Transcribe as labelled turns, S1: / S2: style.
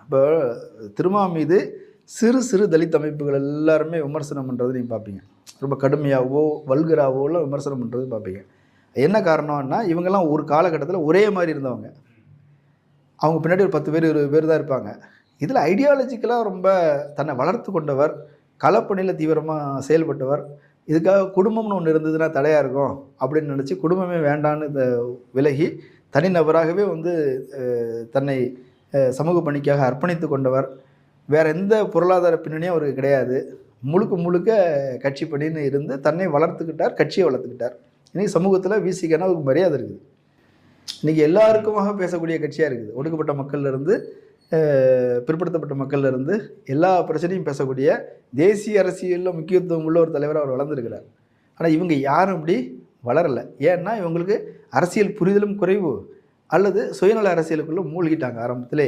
S1: அப்போ திருமா மீது சிறு சிறு தலித் அமைப்புகள் எல்லாருமே விமர்சனம் பண்ணுறது நீங்கள் பார்ப்பீங்க. ரொம்ப கடுமையாகவோ வல்கராகவோலாம் விமர்சனம் பண்ணுறது பார்ப்பீங்க. என்ன காரணம்னா இவங்கெல்லாம் ஒரு காலகட்டத்தில் ஒரே மாதிரி இருந்தவங்க. அவங்க பின்னாடி ஒரு 10 பேர் 20 பேர் தான் இருப்பாங்க. இதில் ஐடியாலஜிக்கலாக ரொம்ப தன்னை வளர்த்து கொண்டவர், களப்பணியில் தீவிரமாக செயல்பட்டவர். இதுக்காக குடும்பம்னு ஒன்று இருந்ததுன்னா தடையாக இருக்கும் அப்படின்னு நினச்சி குடும்பமே வேண்டான்னு விலகி தனிநபராகவே வந்து தன்னை சமூக பணிக்காக அர்ப்பணித்து கொண்டவர். வேறு எந்த பொருளாதார பின்னணியும் அவருக்கு கிடையாது. முழுக்க முழுக்க கட்சி பணின்னு இருந்து தன்னை வளர்த்துக்கிட்டார், கட்சியை வளர்த்துக்கிட்டார். இன்றைக்கி சமூகத்தில் விசிகனா அவருக்கு மரியாதை இருக்குது. இன்றைக்கி எல்லாருக்குமாக பேசக்கூடிய கட்சியாக இருக்குது. ஒடுக்கப்பட்ட மக்கள்லேருந்து பிற்படுத்தப்பட்ட மக்கள்லேருந்து எல்லா பிரச்சனையும் பேசக்கூடிய தேசிய அரசியலில் முக்கியத்துவம் உள்ள ஒரு தலைவர் அவர் வளர்ந்துருக்கிறார். ஆனால் இவங்க யாரும் அப்படி வளரலை. ஏன்னா இவங்களுக்கு அரசியல் புரிதலும் குறைவு அல்லது சுயநல அரசியலுக்குள்ளே மூழ்கிட்டாங்க ஆரம்பத்திலே.